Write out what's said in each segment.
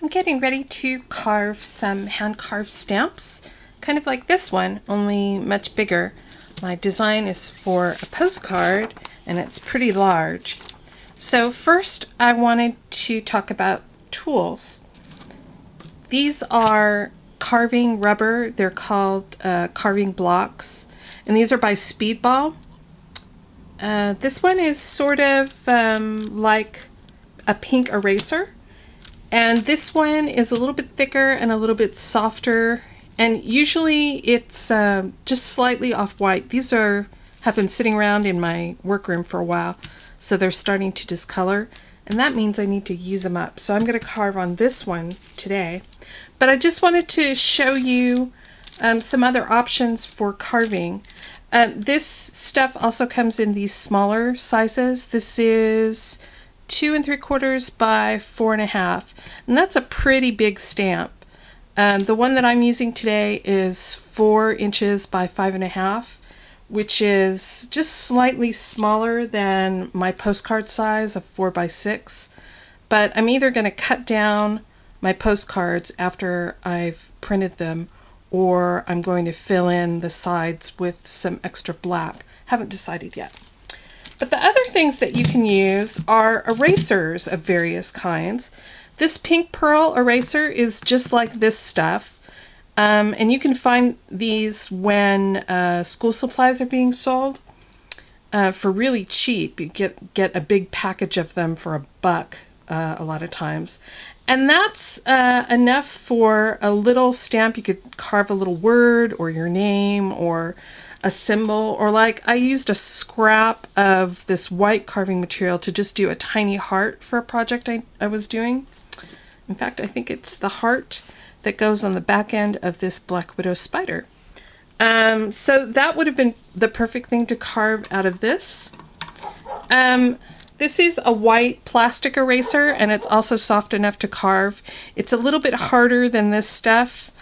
I'm getting ready to carve some hand-carved stamps, kind of like this one, only much bigger. My design is for a postcard, and it's pretty large. So first I wanted to talk about tools. These are carving rubber. They're called carving blocks, and these are by Speedball. This one is sort of like a pink eraser. And this one is a little bit thicker and a little bit softer, and usually it's just slightly off-white. These have been sitting around in my workroom for a while, so they're starting to discolor, and that means I need to use them up. So I'm going to carve on this one today. But I just wanted to show you some other options for carving. This stuff also comes in these smaller sizes. This is 2 3/4 by 4 1/2, and that's a pretty big stamp. The one that I'm using today is 4 inches by 5 1/2, which is just slightly smaller than my postcard size of 4 by 6. But I'm either going to cut down my postcards after I've printed them, or I'm going to fill in the sides with some extra black. Haven't decided yet. But the other things that you can use are erasers of various kinds. This pink pearl eraser is just like this stuff, and you can find these when school supplies are being sold for really cheap. You get a big package of them for $1 a lot of times. And that's enough for a little stamp. You could carve a little word or your name or a symbol, or like I used a scrap of this white carving material to just do a tiny heart for a project I was doing. In fact, I think it's the heart that goes on the back end of this Black Widow spider. So that would have been the perfect thing to carve out of this. This is a white plastic eraser, and it's also soft enough to carve. It's a little bit harder than this stuff,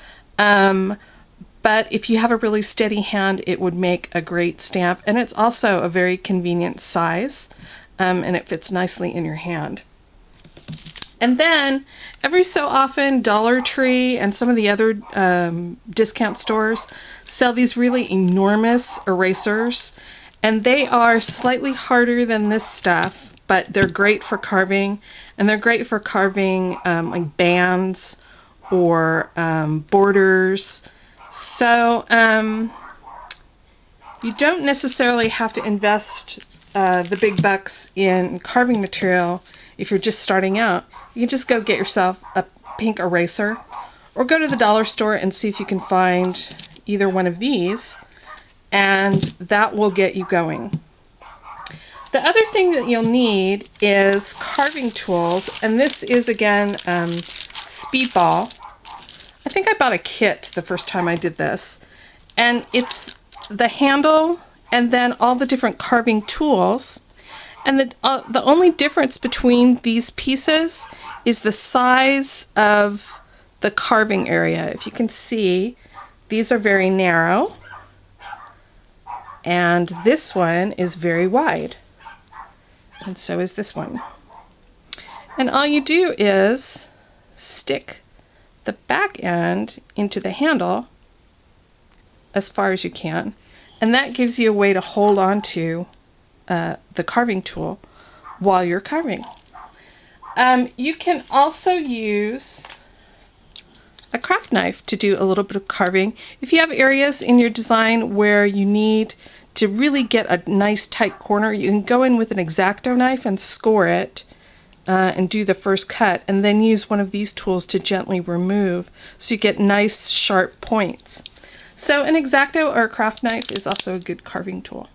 but if you have a really steady hand, it would make a great stamp, and it's also a very convenient size, and it fits nicely in your hand. And then every so often Dollar Tree and some of the other discount stores sell these really enormous erasers, and they are slightly harder than this stuff, but they're great for carving, and they're great for carving like bands or borders. So you don't necessarily have to invest the big bucks in carving material if you're just starting out. You can just go get yourself a pink eraser, or go to the dollar store and see if you can find either one of these, and that will get you going. The other thing that you'll need is carving tools, and this is again Speedball. I think I bought a kit the first time I did this, and it's the handle and then all the different carving tools. And the only difference between these pieces is the size of the carving area. If you can see, these are very narrow, and this one is very wide, and so is this one. And all you do is stick the back end into the handle as far as you can, and that gives you a way to hold on to the carving tool while you're carving. You can also use a craft knife to do a little bit of carving. If you have areas in your design where you need to really get a nice tight corner, you can go in with an X-Acto knife and score it and do the first cut, and then use one of these tools to gently remove so you get nice sharp points. So an X-Acto or a craft knife is also a good carving tool.